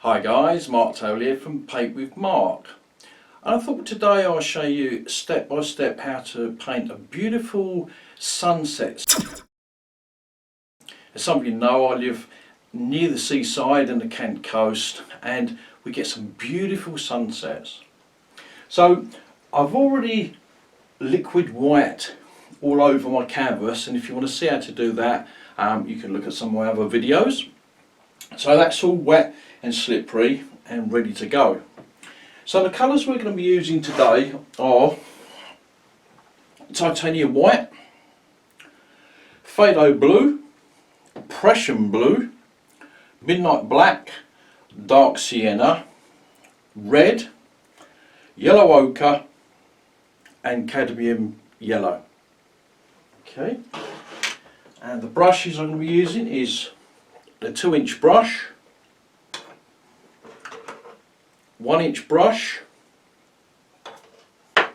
Hi guys, Mark Taylor here from Paintwithmark. And I thought today I'll show you step by step how to paint a beautiful sunset. As some of you know, I live near the seaside and the Kent coast, and we get some beautiful sunsets. So I've already liquid white all over my canvas, and if you want to see how to do that, you can look at some of my other videos. So that's all wet and slippery and ready to go. So the colours we're going to be using today are titanium white, phthalo blue, Prussian blue, midnight black, dark sienna, red, yellow ochre and cadmium yellow. Okay, and the brushes I'm going to be using is the 2-inch brush, 1-inch brush. I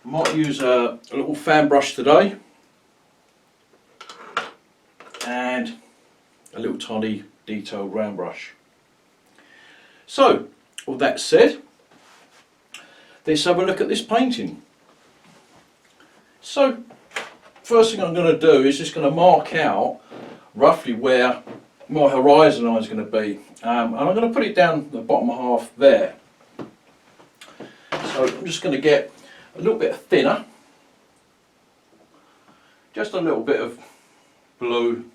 might use a little fan brush today, and a little tiny detailed round brush. So, all that said, let's have a look at this painting. So, first thing I'm going to do is just going to mark out roughly where my horizon line is going to be, and I'm going to put it down the bottom half there. So I'm just going to get a little bit thinner, just a little bit of blue,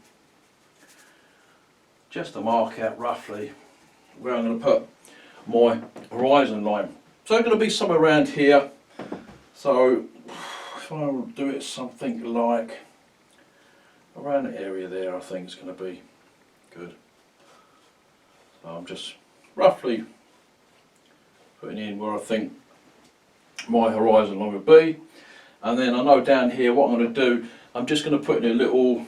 just to mark out roughly where I'm going to put my horizon line. So I'm going to be somewhere around here. So if I do it something like around the area there, I think it's going to be good. So I'm just roughly putting in where I think my horizon line would be, and then I know down here what I'm going to do, I'm just going to put in a little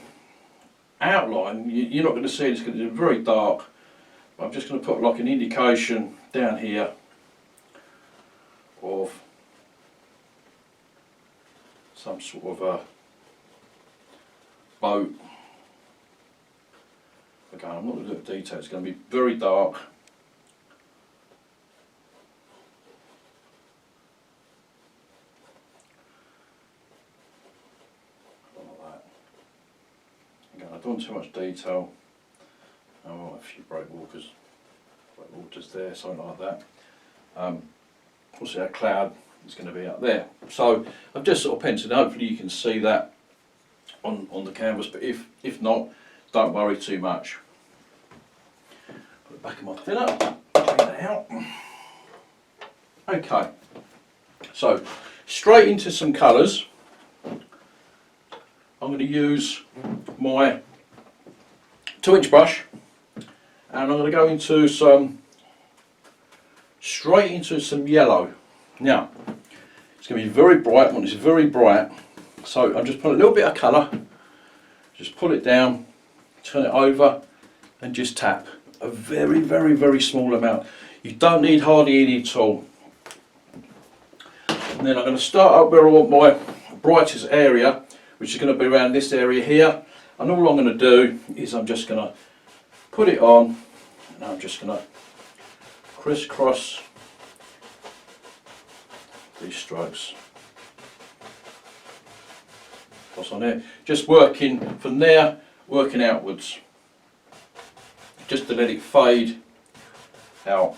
outline. You're not going to see it, it's going to be very dark, but I'm just going to put like an indication down here of some sort of a boat. Again, I'm not going to do it in detail, it's going to be very dark. Like that. Again, I don't want too much detail. I want a few breakwaters there, something like that. Also, a cloud is going to be up there. So I've just sort of penciled. Hopefully you can see that on the canvas, but if not, don't worry too much. Put it back in my thinner, clean that out. Okay, so straight into some colours. I'm going to use my 2-inch brush, and I'm going to go into straight into some yellow. Now, it's going to be very bright. When it's very bright, so I'm just putting a little bit of colour, just pull it down, turn it over and just tap a very, very, very small amount. You don't need hardly any at all. And then I'm going to start up where I want my brightest area, which is going to be around this area here, and all I'm going to do is I'm just going to put it on, and I'm just going to crisscross these strokes. What's on there? Just working from there, working outwards, just to let it fade out.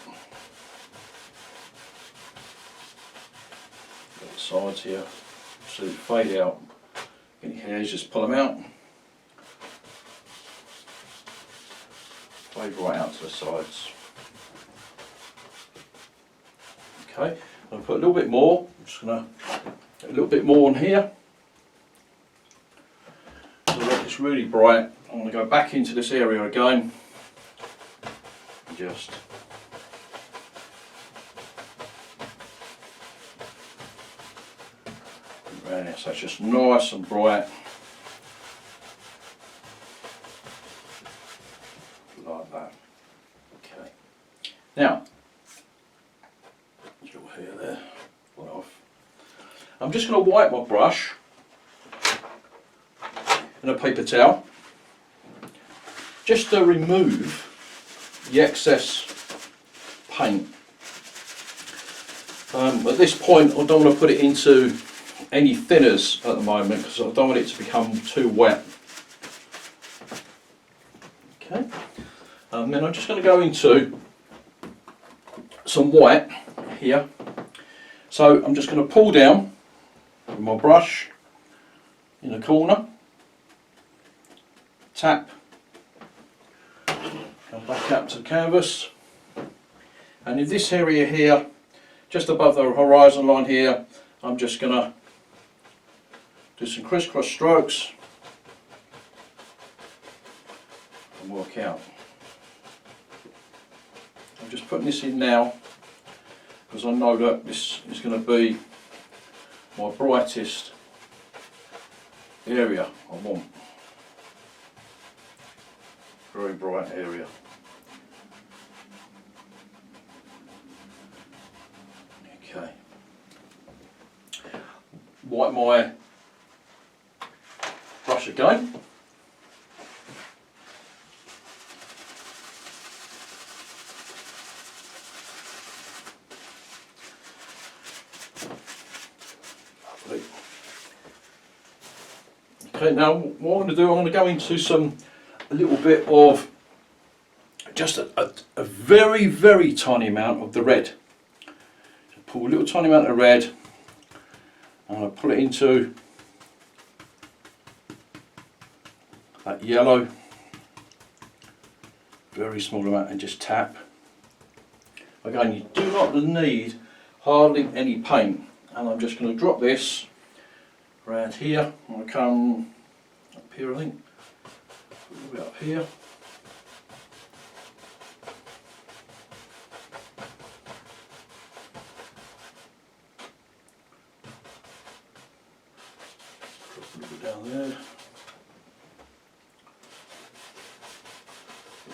Got the sides here, so it fade out. Any hairs, just pull them out. Fade right out to the sides. Okay, I'm going to put a little bit more. I'm just going to put a little bit more on here. So that it's really bright. I'm going to go back into this area again. Just around it, so it's just nice and bright, like that. Okay. Now, your hair there, pull it off. I'm just going to wipe my brush in a paper towel, just to remove the excess paint. At this point I don't want to put it into any thinners at the moment because I don't want it to become too wet. Okay, and then I'm just going to go into some white here. So I'm just going to pull down with my brush in the corner, tap, come back up to the canvas, and in this area here, just above the horizon line here, I'm just going to do some crisscross strokes and work out. I'm just putting this in now because I know that this is going to be my brightest area I want. Very bright area. Okay. Wipe my brush again. Lovely. Okay, now what I'm going to do, I'm going to go into a little bit of just a very, very tiny amount of the red. So pull a little tiny amount of red. I'm going to put it into that yellow, very small amount, and just tap. Again, you do not need hardly any paint, and I'm just going to drop this around here. I'm going to come up here, I think, a little bit up here. Drop a little bit down there.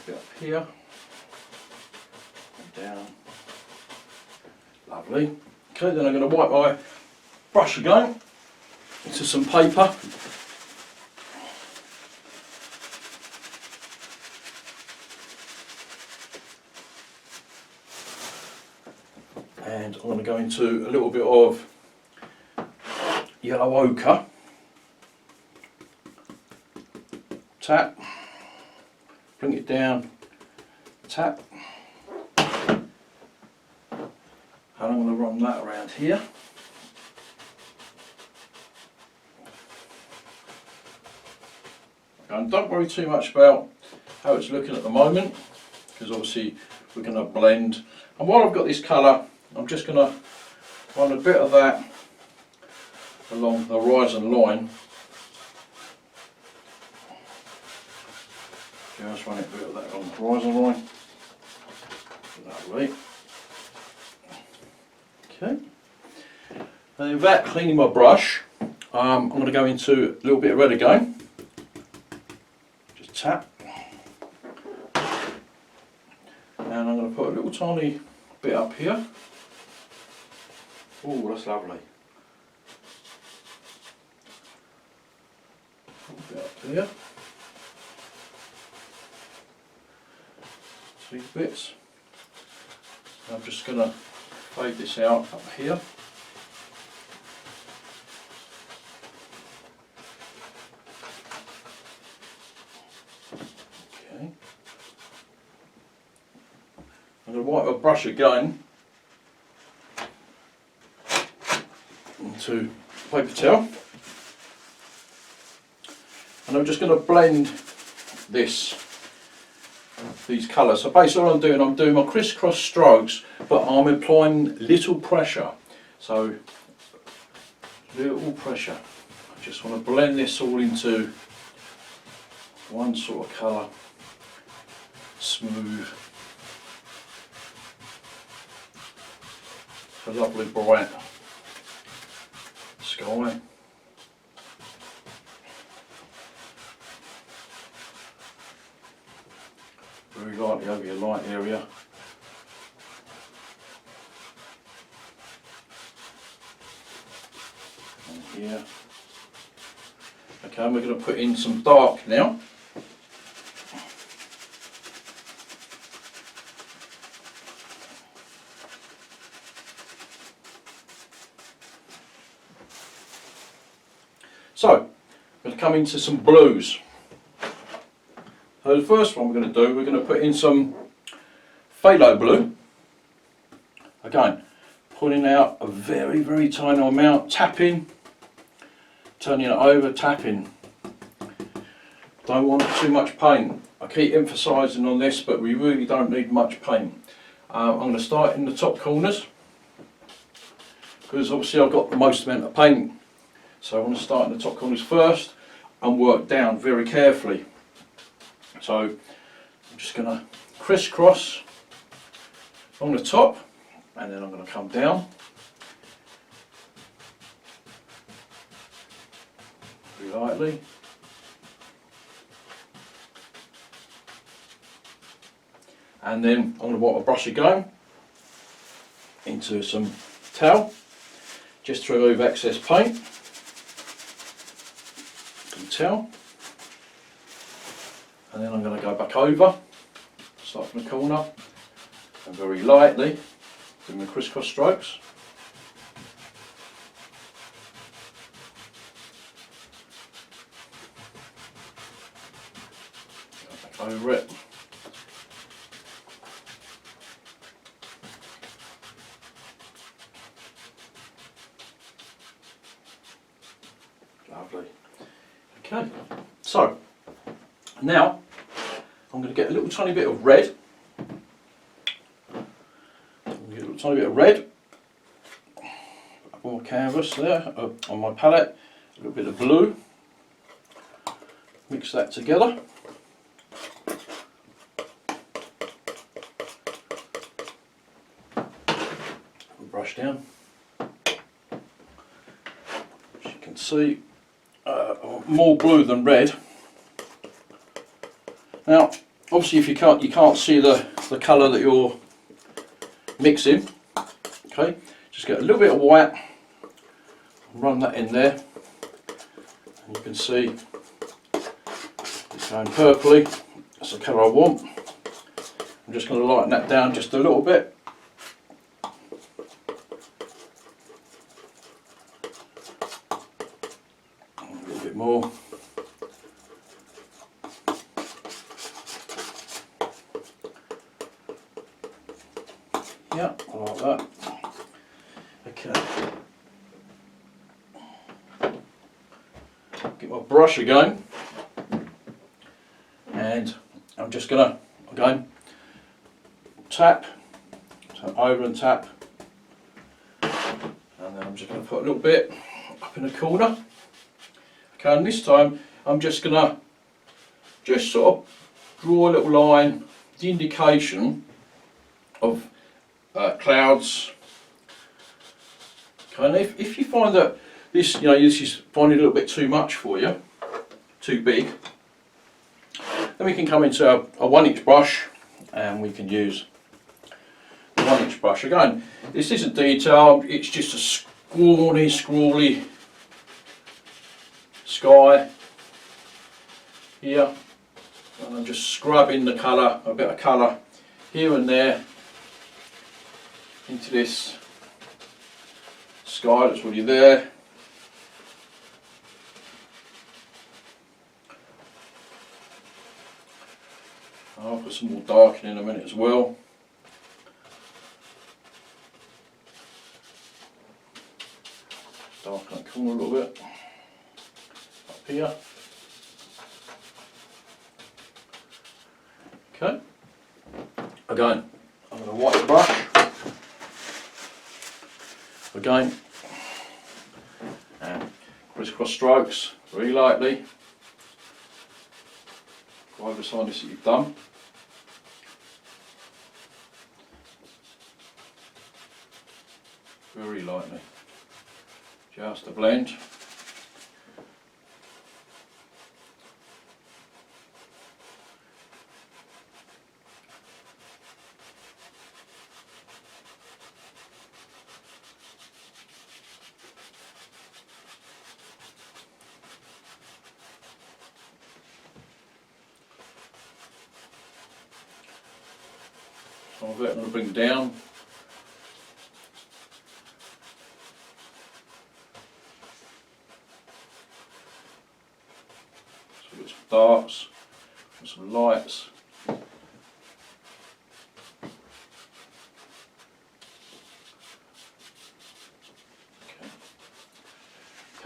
Up here and down. Lovely. Okay, then I'm going to wipe my brush again into some paper. And I'm going to go into a little bit of yellow ochre. Tap. Bring it down, tap, and I'm going to run that around here. And don't worry too much about how it's looking at the moment, because obviously we're going to blend. And while I've got this colour, I'm just going to run a bit of that along the horizon line. Just run it a bit of that on the horizon line. Lovely. Okay. And with that cleaning my brush, I'm going to go into a little bit of red again. Just tap. And I'm going to put a little tiny bit up here. Oh, that's lovely. A little bit up there. These bits. I'm just going to fade this out up here. Okay. I'm going to wipe my brush again into paper towel, and I'm just going to blend these colours. So basically what I'm doing my crisscross strokes, but I'm applying little pressure. So little pressure. I just want to blend this all into one sort of colour, smooth. It's a lovely bright sky. Very lightly over your light area. And here. Okay, and we're going to put in some dark now. So, I'm going to come into some blues. So the first one we're going to do, we're going to put in some phthalo blue. Again, pulling out a very, very tiny amount, tapping, turning it over, tapping. Don't want too much paint. I keep emphasising on this, but we really don't need much paint. I'm going to start in the top corners, because obviously I've got the most amount of paint. So I want to start in the top corners first and work down very carefully. So I'm just going to crisscross on the top, and then I'm going to come down very lightly. And then I'm going to wipe my brush again into some towel, just to remove excess paint. Some towel. And then I'm going to go back over, start from the corner, and very lightly do my crisscross strokes. Go back over it. Lovely. Okay, so now I'm going to get a little tiny bit of red. Get a little tiny bit of red on my canvas there, on my palette. A little bit of blue. Mix that together. Brush down. As you can see, more blue than red. Now, obviously, if you can't see the colour that you're mixing. Okay, just get a little bit of white, run that in there, and you can see it's going purpley. That's the colour I want. I'm just going to lighten that down just a little bit. A little bit more. Yeah, I like that. Okay. Get my brush again, and I'm just going to, again, tap over and tap, and then I'm just going to put a little bit up in the corner. Okay, and this time I'm just going to just sort of draw a little line, the indication of clouds. Okay, and if you find that this, this is finding a little bit too much for you, too big, then we can come into a 1-inch brush, and we can use the 1-inch brush. Again, this isn't detailed, it's just a scrawly sky here, and I'm just scrubbing the colour, a bit of colour here and there into this sky that's already there. I'll put some more darkening in a minute as well. Darken that corner a little bit. Up here. Okay. Again, I'm going to wipe the brush. Again, and crisscross strokes very lightly. Go over the side that you've done. Very lightly, just to blend. Some of it I'm going to bring down.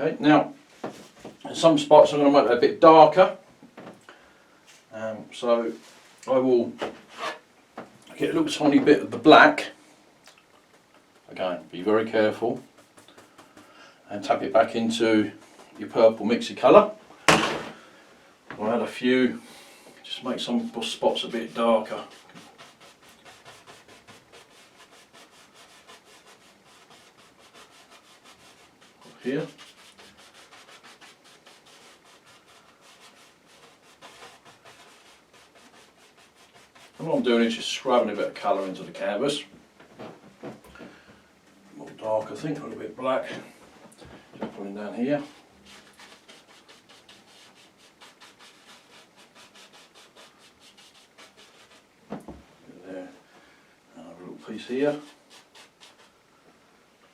Okay, now in some spots I'm going to make it a bit darker. So I will get a little tiny bit of the black. Again, be very careful. And tap it back into your purple mixy colour. I'll add a few, just make some spots a bit darker. Up here. And what I'm doing is just scrubbing a bit of colour into the canvas. More dark, I think, a little bit black. Just putting down here. There. Another little piece here.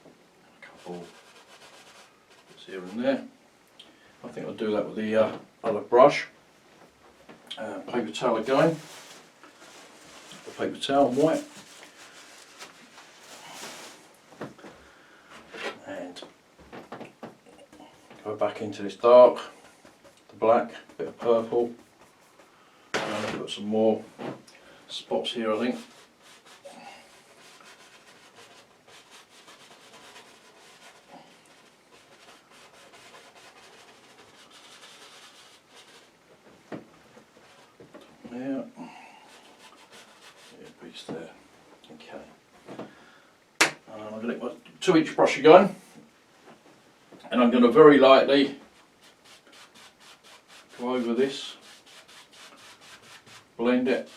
A couple bits here and there. I think I'll do that with the other brush. Paper towel again. The paper towel white. And go back into this dark, the black, bit of purple, and I've got some more spots here, I think. There, a piece there. Okay. And I'm going to get my 2-inch brush again. And I'm going to very lightly go over this, blend it.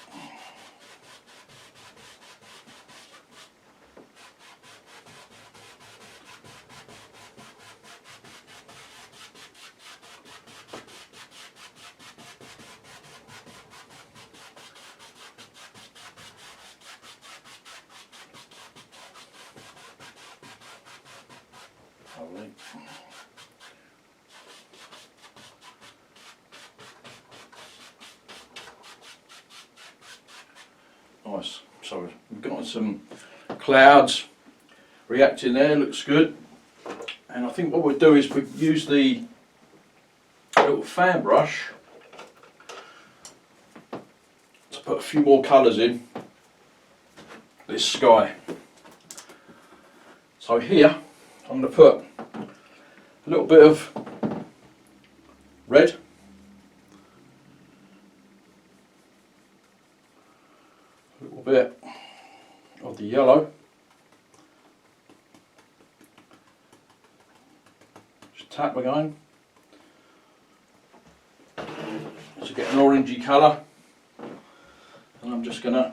Lovely. Nice. So we've got some clouds reacting there, looks good. And I think what we'll do is we'll use the little fan brush to put a few more colours in this sky. So here I'm going to put a little bit of red, a little bit of the yellow, just tap again to get an orangey colour, and I'm just going to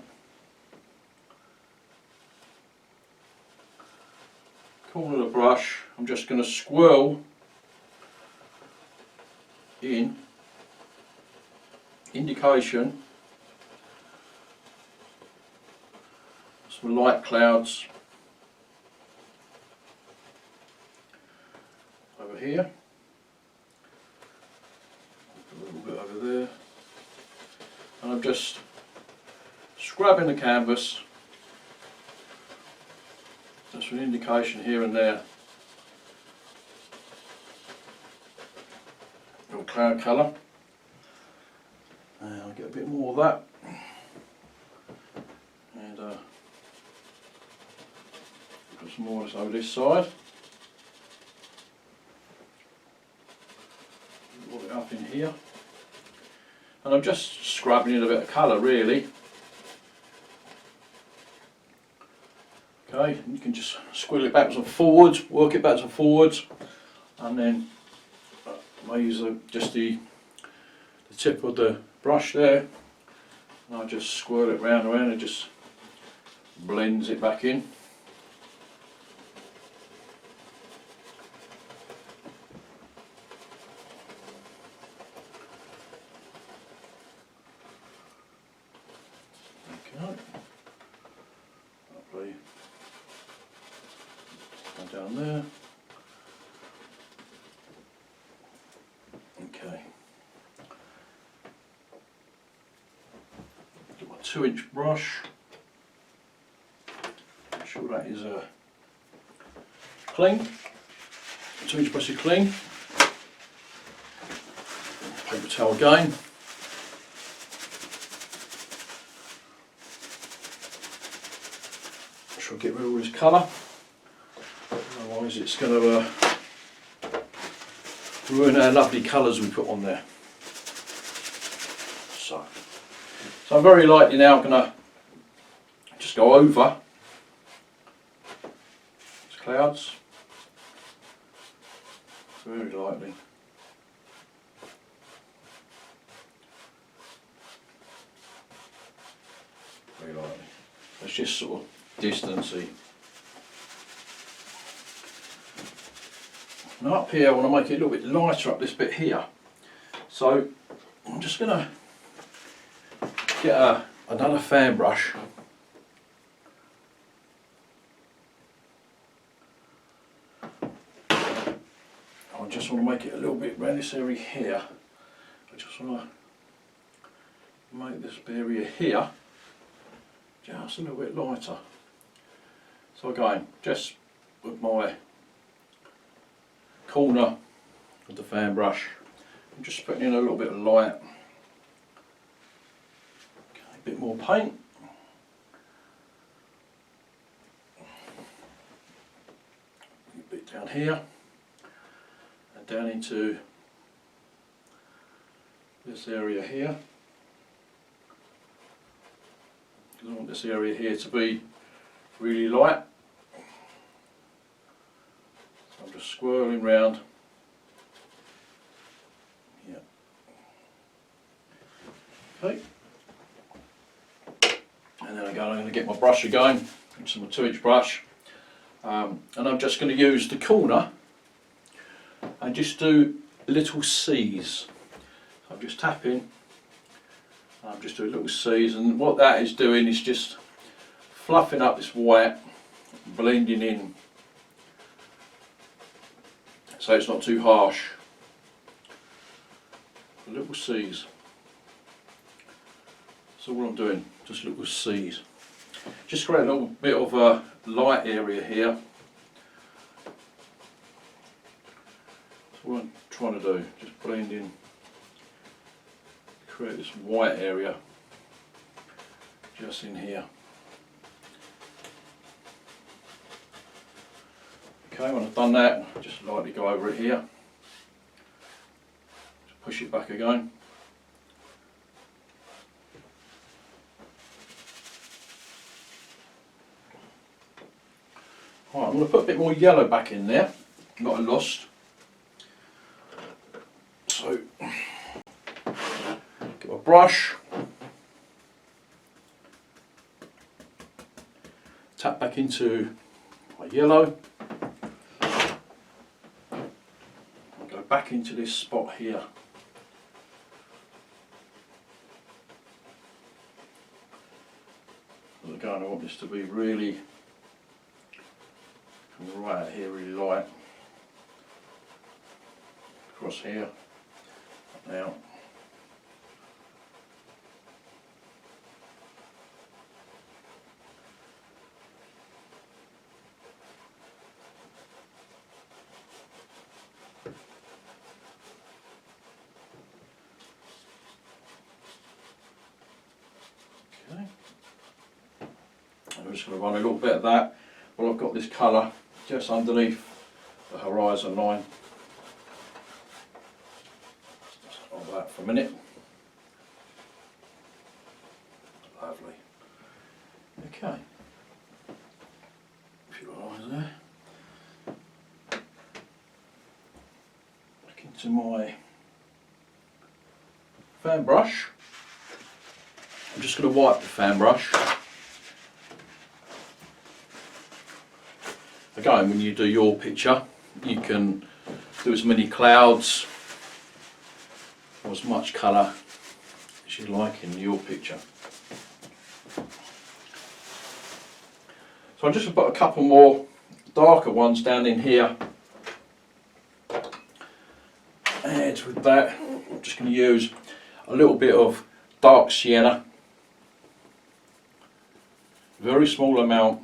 corner of the brush, I'm just going to swirl in indication some light clouds over here, a little bit over there, and I'm just scrubbing the canvas just for an indication here and there of cloud colour. And I'll get a bit more of that, and put some more over this side. Put it up in here, and I'm just scrubbing in a bit of colour really. Okay, and you can just squiggle it backwards and forwards, work it backwards and forwards, and then I use just the tip of the brush there, and I just swirl it round and round and just blends it back in. Okay, lovely. Go down there. Okay. Get my 2-inch brush. Make sure that is clean. 2-inch brush is clean. Paper towel again. Try to get rid of all this colour, otherwise it's going to ruin our lovely colours we put on there. So I'm very lightly now going to just go over these clouds, very lightly. Very lightly. It's just sort of distancy. And up here I want to make it a little bit lighter up this bit here. So I'm just going to get another fan brush. I just want to make it a little bit around this area here. I just want to make this area here just a little bit lighter. So again, just with my corner of the fan brush, I'm just putting in a little bit of light. Okay, a bit more paint. A bit down here and down into this area here. Because I want this area here to be really light. So I'm just swirling round. Yeah. Okay. And then again, I'm going to get my brush again. It's my 2-inch brush. And I'm just going to use the corner and just do little C's. I'm just tapping. I'm just doing little C's, and what that is doing is just fluffing up this white, blending in so it's not too harsh. Little C's. That's all I'm doing, just little C's. Just create a little bit of a light area here. That's what I'm trying to do, just blend in. Create this white area just in here. Okay, when I've done that, just lightly go over it here. Just push it back again. Right, I'm going to put a bit more yellow back in there, not a lost. So get my brush, tap back into my yellow, and go back into this spot here. Again, I want this to be really right out here, really light. Across here, now. Okay. I'm just going to run a little bit of that while I've got this colour just underneath the horizon line. Just hold that for a minute. Lovely. Okay. A few lines there. Back into my fan brush. I'm just going to wipe the fan brush. Again, when you do your picture, you can do as many clouds or as much colour as you like in your picture. So I'm just going to put a couple more darker ones down in here. And with that, I'm just going to use a little bit of dark sienna. Very small amount.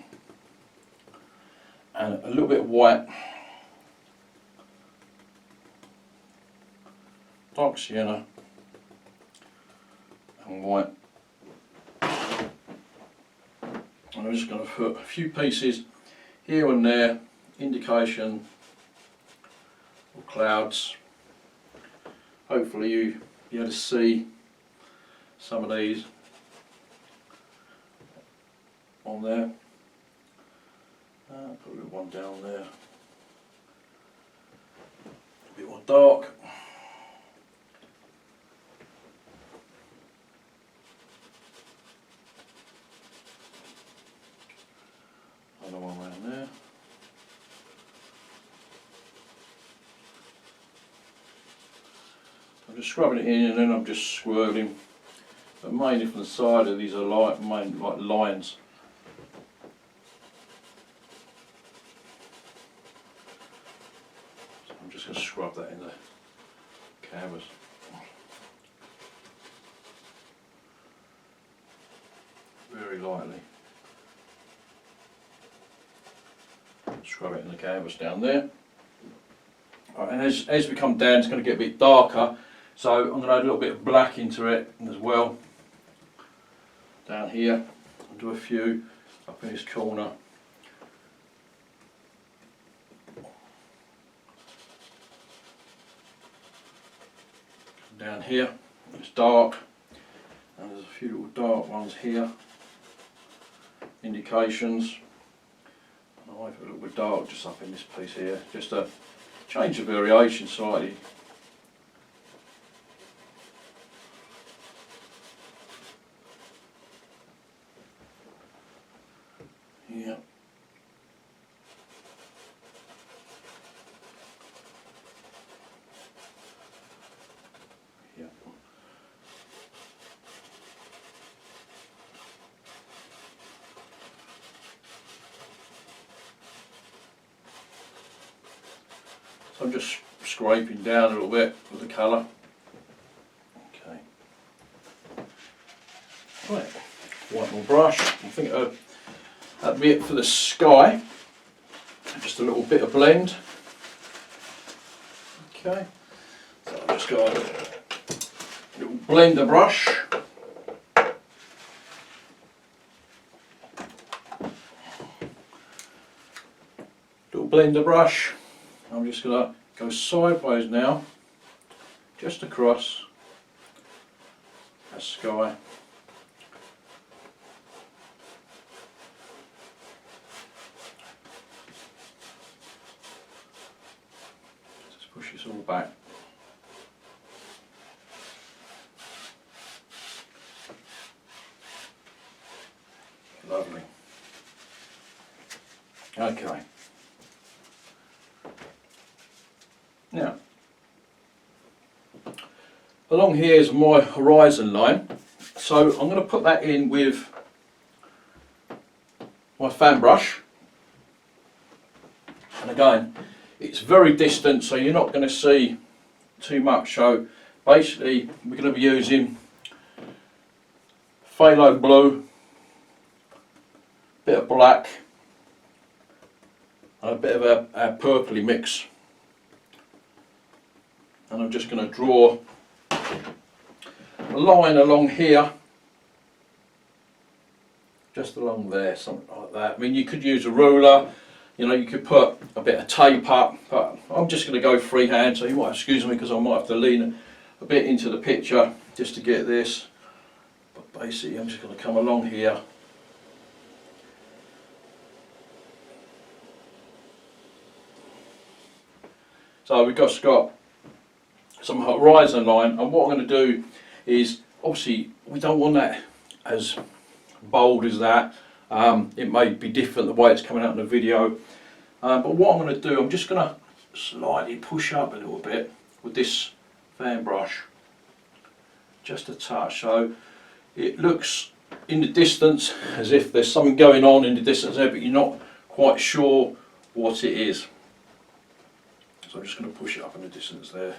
And a little bit of white, dark sienna and white. And I'm just going to put a few pieces here and there, indication of clouds. Hopefully you be able to see some of these on there. Put a little one down there, a bit more dark. Another one around there. I'm just scrubbing it in and then I'm just swirling, but mainly from the side of these are like lines. So I'm just going to scrub that in the canvas. Very lightly. Scrub it in the canvas down there. Right, and as we come down, it's going to get a bit darker, so I'm going to add a little bit of black into it as well. Down here, I'll do a few up in this corner. Down here, it's dark, and there's a few little dark ones here. Indications. And I put a little bit dark just up in this piece here, just to change the variation slightly. Yeah. Yeah. So I'm just scraping down a little bit with the colour. Okay. Right. White more brush. I think that'd be it for the sky. Just a little bit of blend. Okay. So I've just got a little blender brush. Little blender brush. I'm just going to go sideways now, just across the sky. Just push this all back. Lovely. Okay. Now, along here is my horizon line, so I'm going to put that in with my fan brush, and again it's very distant, so you're not going to see too much. So basically we're going to be using phthalo blue, bit of black and a bit of a purpley mix. And I'm just going to draw a line along here, just along there, something like that. I mean, you could use a ruler, you know, you could put a bit of tape up, but I'm just going to go freehand, so you might excuse me because I might have to lean a bit into the picture just to get this. But basically I'm just going to come along here. So we've just got some horizon line, and what I'm going to do is, obviously we don't want that as bold as that. It may be different the way it's coming out in the video, but what I'm going to do, I'm just going to slightly push up a little bit with this fan brush, just a touch, so it looks in the distance as if there's something going on in the distance there, but you're not quite sure what it is. So I'm just going to push it up in the distance there.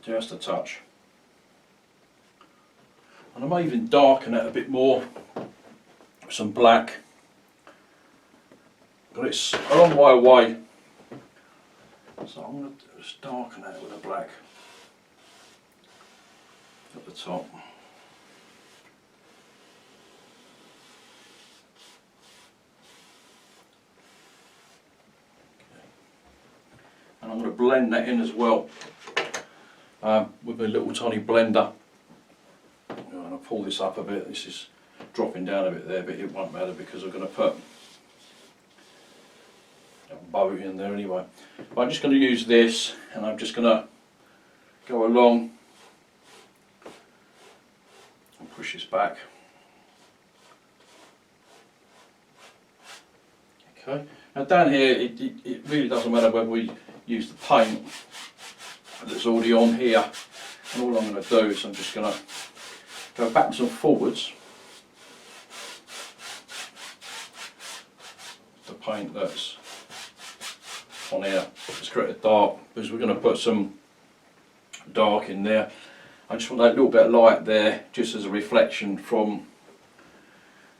Just a touch. And I may even darken it a bit more with some black. But it's a long way away So I'm going to just darken that with a black at the top. And I'm going to blend that in as well with a little tiny blender. And I'll pull this up a bit. This is dropping down a bit there, but it won't matter because I'm going to put a bow in there anyway. But I'm just going to use this, and I'm just going to go along and push this back. Okay. Now down here, it really doesn't matter whether we use the paint that's already on here. And all I'm going to do is I'm just going to go backwards and forwards. The paint that's on here, just create a dark, because we're going to put some dark in there. I just want that little bit of light there, just as a reflection from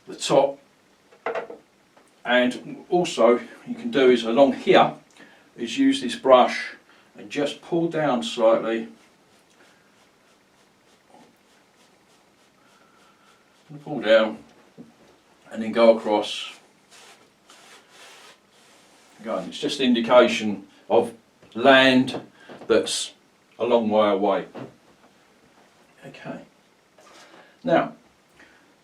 the top. And also, you can do is along here, is use this brush and just pull down slightly. And pull down, and then go across. Again, it's just an indication of land that's a long way away. Okay. Now,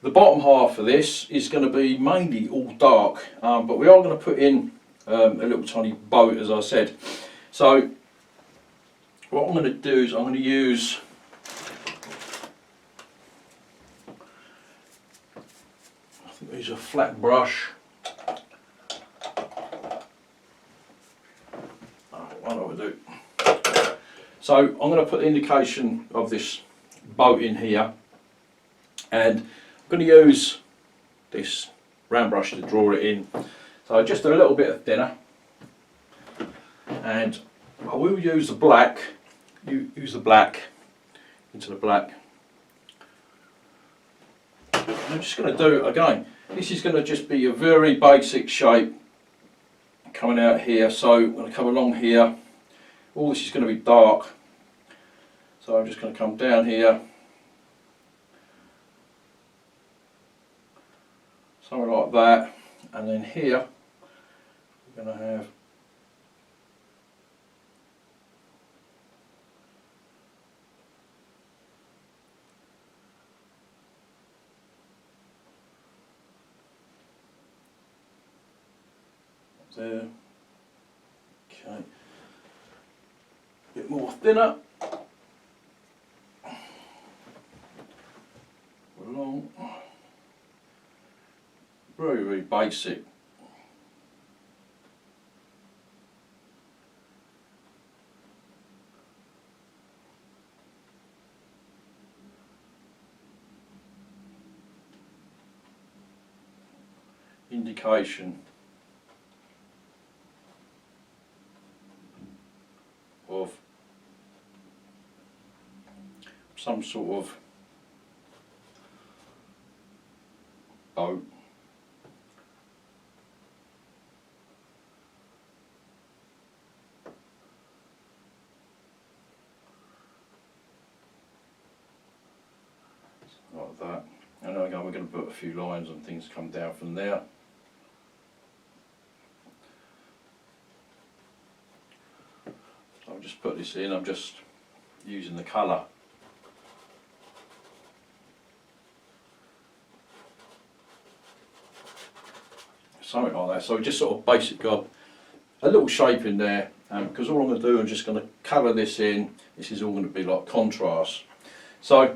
the bottom half of this is going to be mainly all dark, but we are going to put in a little tiny boat, as I said. So, what I'm going to do is I'm going to use a flat brush. I know what to do. So I'm going to put the indication of this boat in here, and I'm going to use this round brush to draw it in. So just a little bit thinner, and I will use the black. Use the black into the black. And I'm just going to do again. This is going to just be a very basic shape coming out here. So I'm going to come along here. All this is going to be dark. So I'm just going to come down here. Something like that. And then here we're going to have there. Okay. A bit more thinner. Along. Very, very basic. Indication of some sort of boat. Like that. And again, we're going to put a few lines and things come down from there. So I'll just put this in, I'm just using the colour. Something like that, so just sort of basic got a little shape in there, because all I'm going to do, I'm just going to colour this in. This is all going to be like contrast. So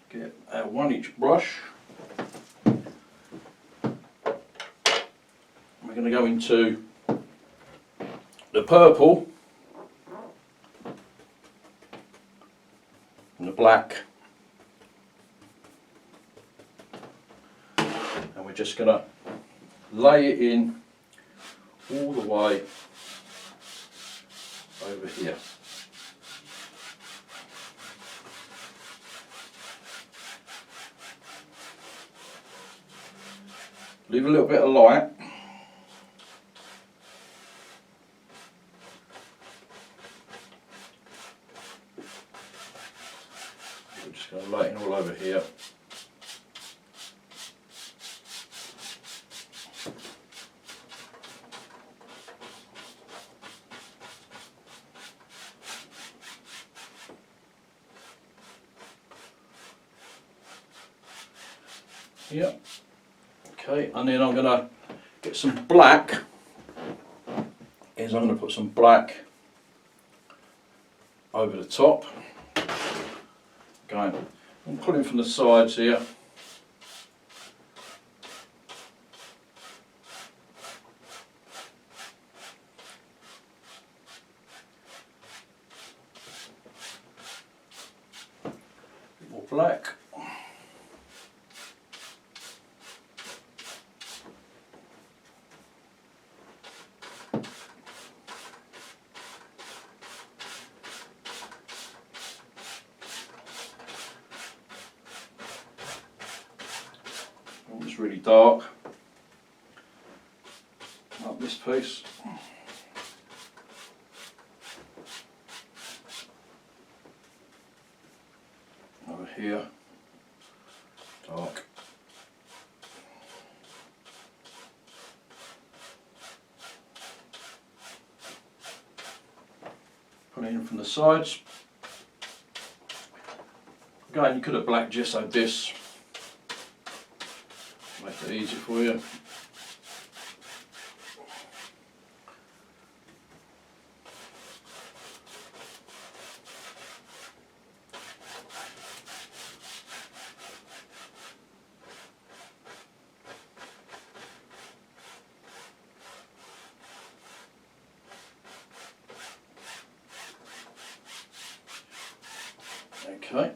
get a 1-inch brush. We're going to go into the purple and the black, and we're just going to lay it in all the way over here. Leave a little bit of light. just going to lay it all over here. Yep. Okay, and then I'm going to get some black. I'm going to put some black over the top. Okay, I'm pulling from the sides here. A bit more black. It's really dark up this piece. Over here, dark. Put it in from the sides. Again, you could have black gessoed this. Make it easy for you. Okay,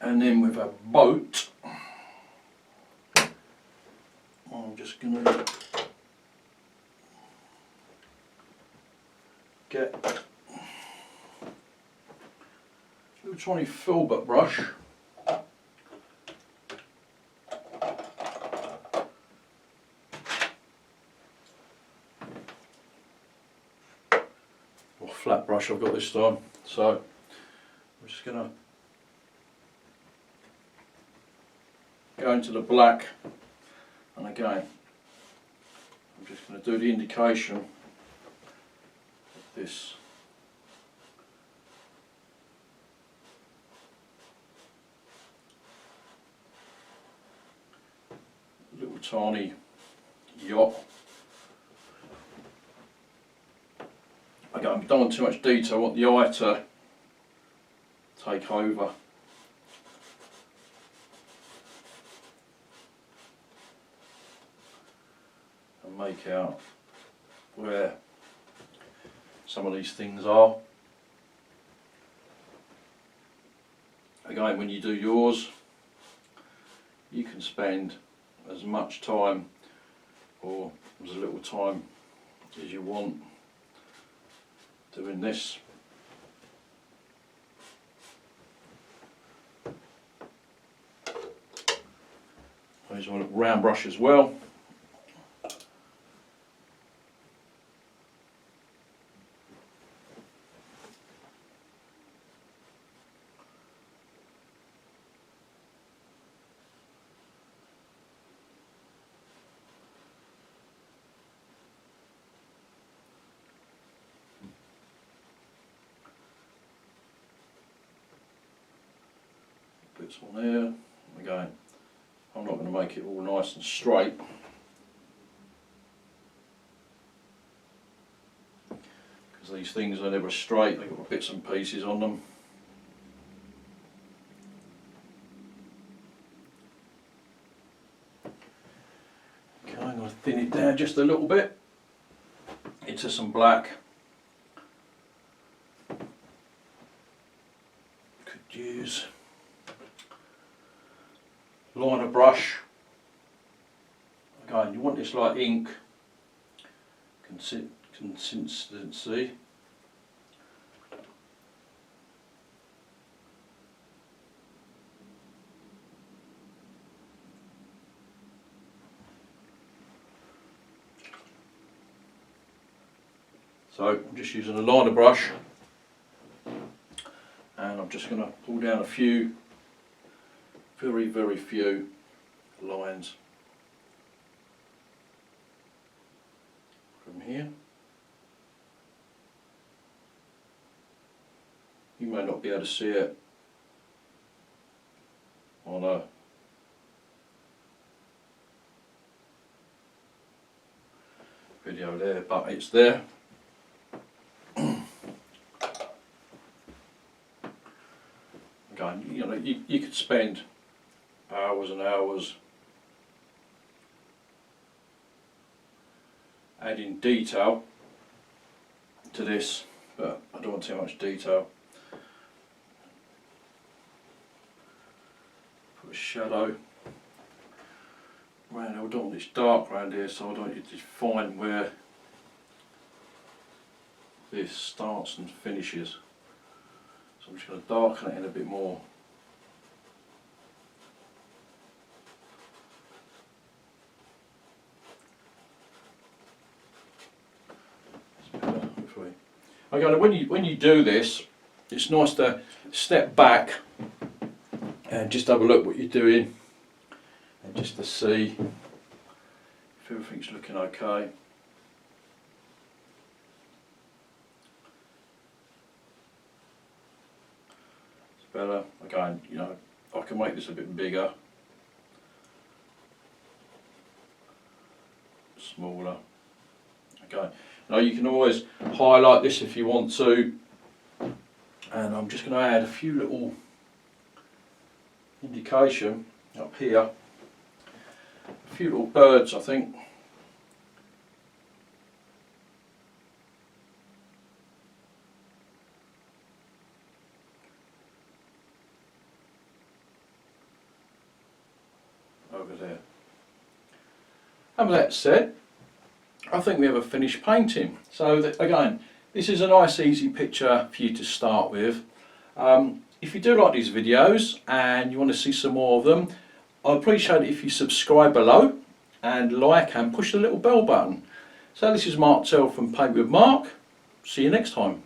and then with a boat, I'm just going to get a little tiny filbert brush. Or flat brush I've got this time. So I'm just going to go into the black, and again I'm just going to do the indication of this. Little tiny yacht. Again, I don't want too much detail, I want the eye to take over. And make out where some of these things are. Again, when you do yours, you can spend as much time or as little time as you want doing this. Use a round brush as well. Bits on there. Again, I'm not going to make it all nice and straight. Because these things are never straight, they've got bits and pieces on them. Okay, I'm going to thin it down just a little bit into some black. Could use liner brush. Again, you want this like ink consistency. So I'm just using a liner brush and I'm just going to pull down a few, very few lines from here. You may not be able to see it on a video there, but it's there. Again, you know, you could spend hours and hours adding detail to this, but I don't want too much detail. Put a shadow around, I don't want this dark around here, so I don't want you to find where this starts and finishes. So I'm just going to darken it in a bit more. Okay, now when you do this, it's nice to step back and just have a look what you're doing, and just to see if everything's looking okay. It's better. Again, you know, I can make this a bit bigger, smaller. Okay. Now you can always highlight this if you want to, and I'm just going to add a few little indication up here, a few little birds, I think. Over there. And with that said, I think we have a finished painting. So that, again, this is a nice easy picture for you to start with. If you do like these videos and you want to see some more of them, I appreciate it if you subscribe below and like and push the little bell button. So this is Mark Tell from Paint with Mark. See you next time.